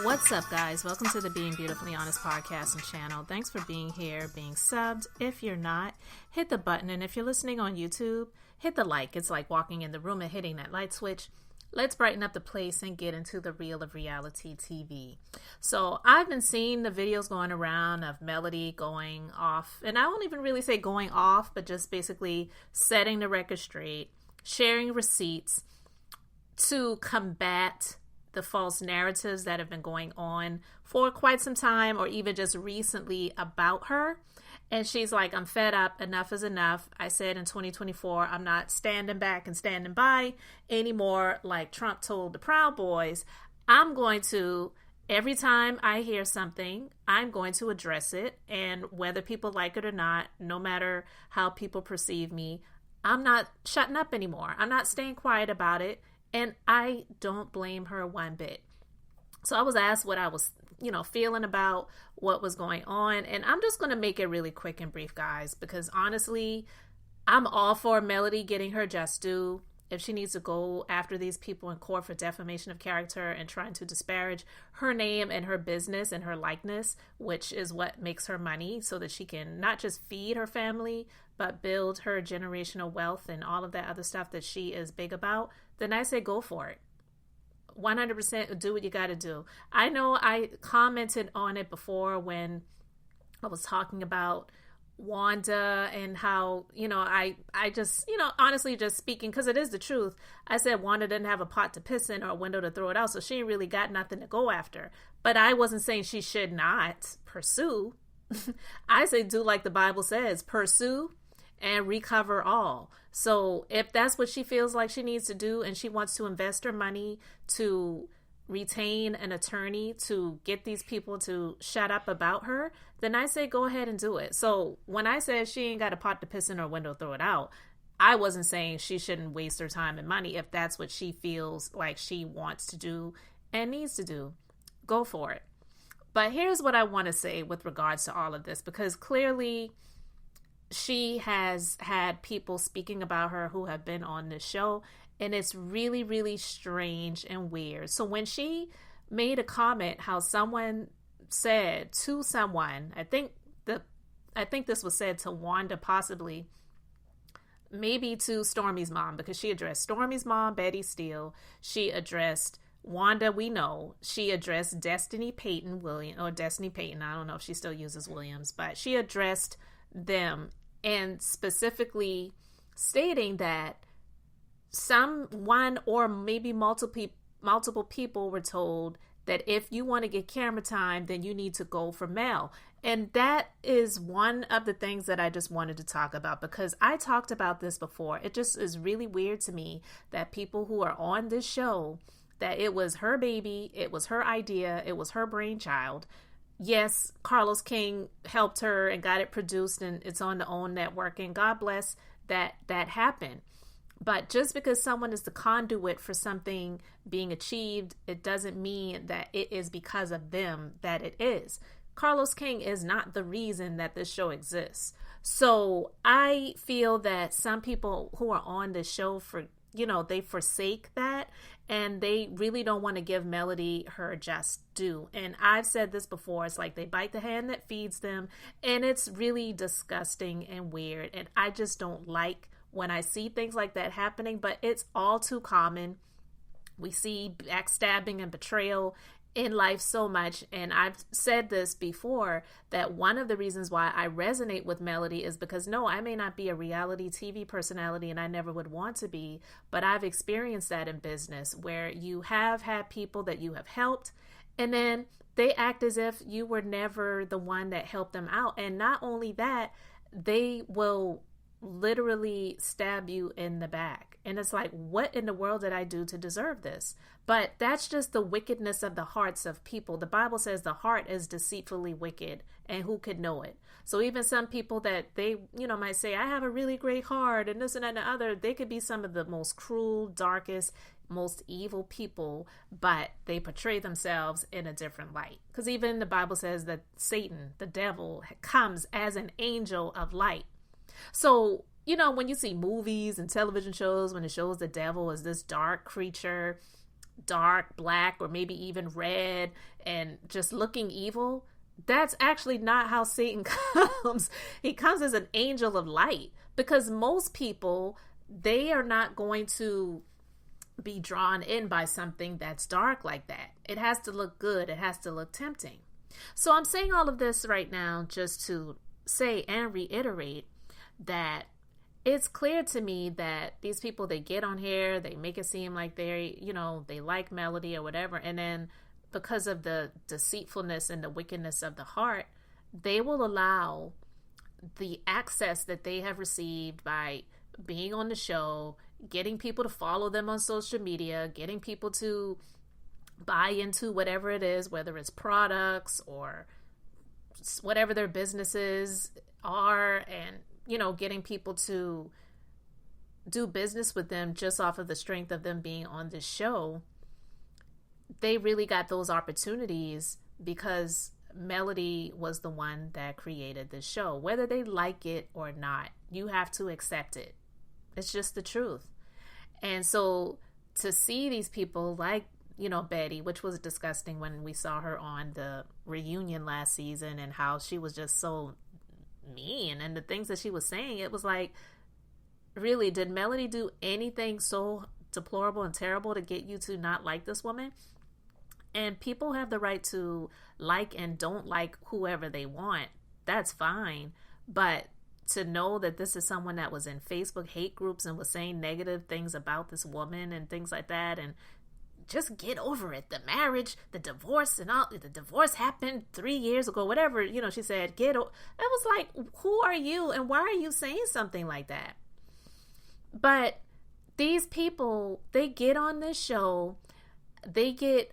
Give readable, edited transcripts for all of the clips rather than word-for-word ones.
What's up, guys? Welcome to the Being Beautifully Honest podcast and channel. Thanks for being here, being subbed. If you're not, hit the button. And if you're listening on YouTube, hit the like. It's like walking in the room and hitting that light switch. Let's brighten up the place and get into the real of reality TV. So I've been seeing the videos going around of Melody going off. And I won't even really say going off, but just basically setting the record straight, sharing receipts to combat the false narratives that have been going on for quite some time, or even just recently about her. And she's like, I'm fed up. Enough is enough. I said in 2024, I'm not standing back and standing by anymore. Like Trump told the Proud Boys, I'm going to, every time I hear something, I'm going to address it. And whether people like it or not, no matter how people perceive me, I'm not shutting up anymore. I'm not staying quiet about it. And I don't blame her one bit. So I was asked what I was, feeling about what was going on. And I'm just going to make it really quick and brief, guys, because honestly, I'm all for Melody getting her just due. If she needs to go after these people in court for defamation of character and trying to disparage her name and her business and her likeness, which is what makes her money, so that she can not just feed her family, but build her generational wealth and all of that other stuff that she is big about, then I say go for it. 100% do what you got to do. I know I commented on it before when I was talking about Wanda and how, I just, honestly just speaking, because it is the truth. I said Wanda didn't have a pot to piss in or a window to throw it out, so she really got nothing to go after. But I wasn't saying she should not pursue. I say do like the Bible says, pursue and recover all. So if that's what she feels like she needs to do, and she wants to invest her money to retain an attorney to get these people to shut up about her, then I say go ahead and do it. So when I said she ain't got a pot to piss in or window throw it out, I wasn't saying she shouldn't waste her time and money. If that's what she feels like she wants to do and needs to do, go for it. But here's what I want to say with regards to all of this, because clearly she has had people speaking about her who have been on this show, and it's really, really strange and weird. So when she made a comment, how someone said to someone, I think this was said to Wanda, possibly, maybe to Stormi's mom, because she addressed Stormi's mom, Betty Steele. She addressed Wanda, we know. She addressed Destiny Payton, Destiny Payton. I don't know if she still uses Williams, but she addressed them, and specifically stating that one or maybe multiple people were told that if you want to get camera time, then you need to go for Mel. And that is one of the things that I just wanted to talk about, because I talked about this before. It just is really weird to me that people who are on this show, that it was her baby, it was her idea, it was her brainchild. Yes, Carlos King helped her and got it produced, and it's on the OWN network, and God bless that happened. But just because someone is the conduit for something being achieved, it doesn't mean that it is because of them that it is. Carlos King is not the reason that this show exists. So I feel that some people who are on this show they forsake that, and they really don't want to give Melody her just due. And I've said this before, it's like they bite the hand that feeds them, and it's really disgusting and weird. And I just don't like when I see things like that happening, but it's all too common. We see backstabbing and betrayal in life so much. And I've said this before, that one of the reasons why I resonate with Melody is because, no, I may not be a reality TV personality, and I never would want to be, but I've experienced that in business, where you have had people that you have helped, and then they act as if you were never the one that helped them out. And not only that, they will literally stab you in the back. And it's like, what in the world did I do to deserve this? But that's just the wickedness of the hearts of people. The Bible says the heart is deceitfully wicked, and who could know it? So even some people that they, might say, I have a really great heart and this and that and the other, they could be some of the most cruel, darkest, most evil people, but they portray themselves in a different light. Because even the Bible says that Satan, the devil, comes as an angel of light. So, when you see movies and television shows, when it shows the devil as this dark creature dark black or maybe even red and just looking evil, that's actually not how Satan comes. He comes as an angel of light, because most people, they are not going to be drawn in by something that's dark like that. It has to look good. It has to look tempting. So I'm saying all of this right now just to say and reiterate that it's clear to me that these people, they get on here, they make it seem like they like melody or whatever, and then because of the deceitfulness and the wickedness of the heart, they will allow the access that they have received by being on the show, getting people to follow them on social media, getting people to buy into whatever it is, whether it's products or whatever their businesses are, and, getting people to do business with them just off of the strength of them being on this show. They really got those opportunities because Melody was the one that created this show. Whether they like it or not, you have to accept it. It's just the truth. And so to see these people like, Betty, which was disgusting when we saw her on the reunion last season, and how she was just so mean, and the things that she was saying, it was like, really, did Melody do anything so deplorable and terrible to get you to not like this woman? And people have the right to like and don't like whoever they want. That's fine. But to know that this is someone that was in Facebook hate groups and was saying negative things about this woman and things like that, and just get over it. The marriage, the divorce, and all, the divorce happened 3 years ago, whatever, she said, it was like, who are you and why are you saying something like that? But these people, they get on this show, they get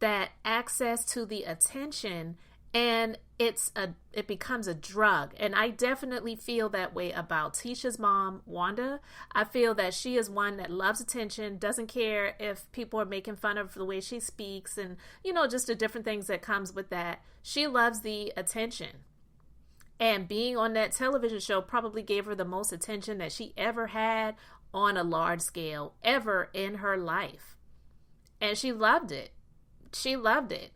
that access to the attention, and it becomes a drug. And I definitely feel that way about Tisha's mom, Wanda. I feel that she is one that loves attention, doesn't care if people are making fun of the way she speaks, and, just the different things that comes with that. She loves the attention. And being on that television show probably gave her the most attention that she ever had on a large scale ever in her life. And she loved it. She loved it.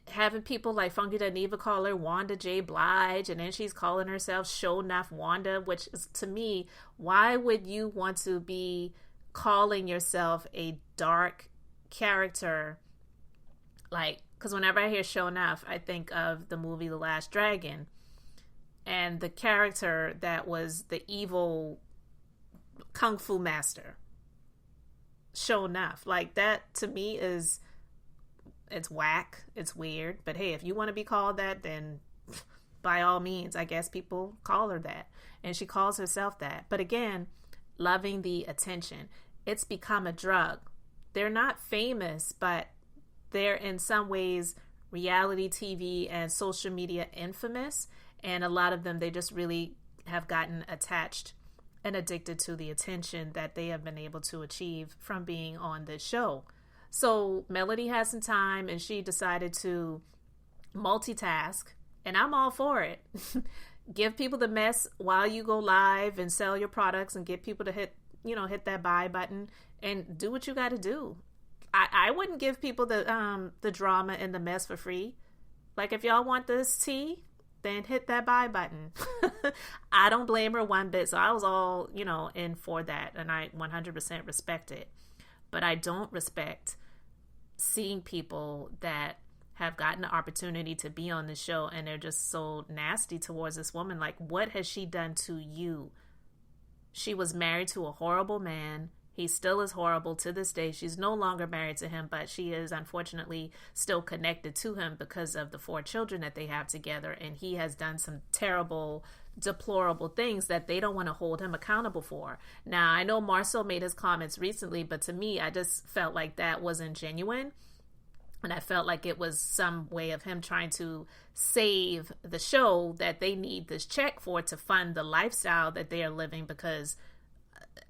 Having people like Funky Dineva call her Wanda J. Blige, and then she's calling herself Show Enough Wanda, which is, to me, why would you want to be calling yourself a dark character? Like, because whenever I hear Show Enough, I think of the movie The Last Dragon, and the character that was the evil kung fu master. Show Enough. Like, that to me is, it's whack, it's weird, but hey, if you want to be called that, then by all means, I guess people call her that, and she calls herself that. But again, loving the attention, it's become a drug. They're not famous, but they're in some ways reality TV and social media infamous, and a lot of them, they just really have gotten attached and addicted to the attention that they have been able to achieve from being on this show. So Melody had some time, and she decided to multitask, and I'm all for it. Give people the mess while you go live and sell your products, and get people to hit that buy button and do what you got to do. I wouldn't give people the drama and the mess for free. Like, if y'all want this tea, then hit that buy button. I don't blame her one bit. So I was all, in for that, and I 100% respect it. But I don't respect seeing people that have gotten the opportunity to be on the show, and they're just so nasty towards this woman. Like, what has she done to you? She was married to a horrible man. He still is horrible to this day. She's no longer married to him, but she is unfortunately still connected to him because of the 4 children that they have together. And he has done some terrible, deplorable things that they don't want to hold him accountable for. Now, I know Marcel made his comments recently, but to me, I just felt like that wasn't genuine. And I felt like it was some way of him trying to save the show that they need this check for, to fund the lifestyle that they are living, because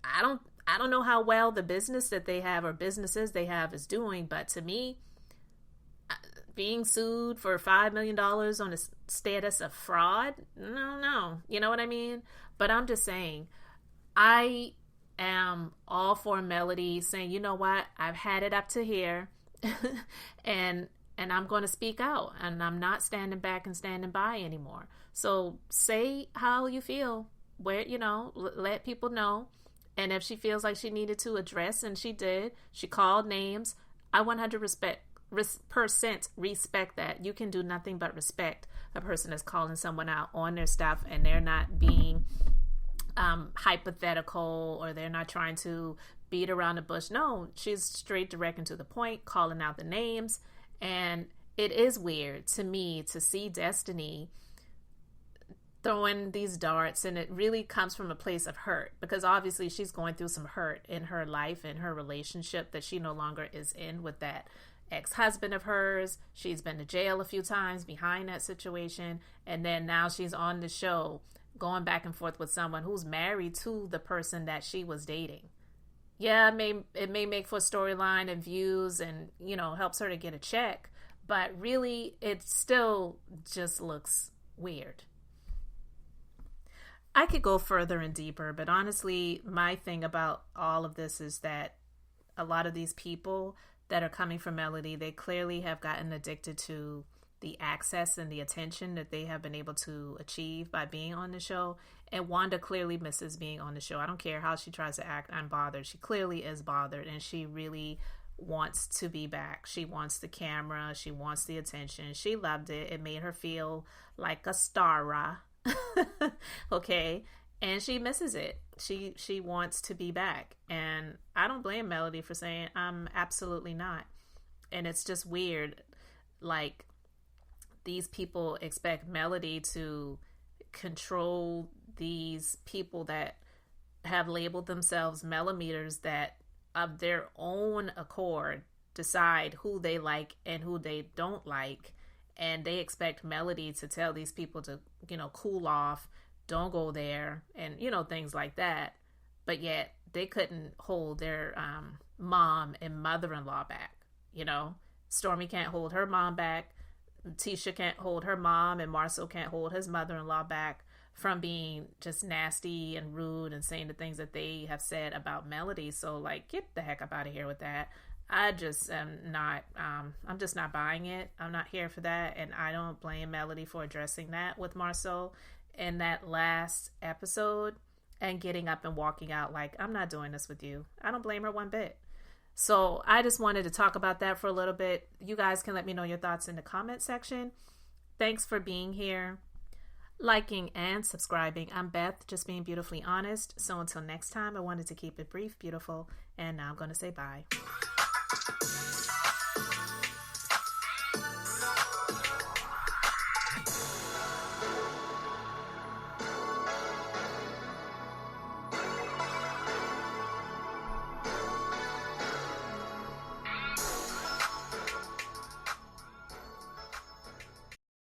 I don't know how well the business that they have, or businesses they have, is doing, but to me, being sued for $5 million on a status of fraud, no, you know what I mean? But I'm just saying, I am all for Melody saying, you know what, I've had it up to here, and I'm going to speak out, and I'm not standing back and standing by anymore. So say how you feel, where, let people know. And if she feels like she needed to address, and she did, she called names, I 100% respect that. You can do nothing but respect a person that's calling someone out on their stuff, and they're not being hypothetical, or they're not trying to beat around the bush. No, she's straight, direct, and to the point, calling out the names. And it is weird to me to see Destiny throwing these darts, and it really comes from a place of hurt, because obviously she's going through some hurt in her life, in her relationship that she no longer is in with that ex-husband of hers. She's been to jail a few times behind that situation, and then now she's on the show going back and forth with someone who's married to the person that she was dating. Yeah, it may make for a storyline and views, and helps her to get a check, but really it still just looks weird. I could go further and deeper, but honestly, my thing about all of this is that a lot of these people that are coming from Melody, they clearly have gotten addicted to the access and the attention that they have been able to achieve by being on the show. And Wanda clearly misses being on the show. I don't care how she tries to act unbothered. She clearly is bothered, and she really wants to be back. She wants the camera. She wants the attention. She loved it. It made her feel like a star. Okay, and she misses it. She wants to be back, and I don't blame Melody for saying I'm absolutely not. And it's just weird, like, these people expect Melody to control these people that have labeled themselves millimeters, that of their own accord decide who they like and who they don't like. And they expect Melody to tell these people to, cool off, don't go there, and, things like that. But yet they couldn't hold their mom and mother-in-law back. Stormy can't hold her mom back. Tisha can't hold her mom, and Marcel can't hold his mother-in-law back from being just nasty and rude and saying the things that they have said about Melody. So, like, get the heck up out of here with that. I just am not, I'm just not buying it. I'm not here for that. And I don't blame Melody for addressing that with Marcel in that last episode and getting up and walking out like, I'm not doing this with you. I don't blame her one bit. So I just wanted to talk about that for a little bit. You guys can let me know your thoughts in the comment section. Thanks for being here, liking and subscribing. I'm Beth, just being beautifully honest. So until next time, I wanted to keep it brief, beautiful, and now I'm going to say bye.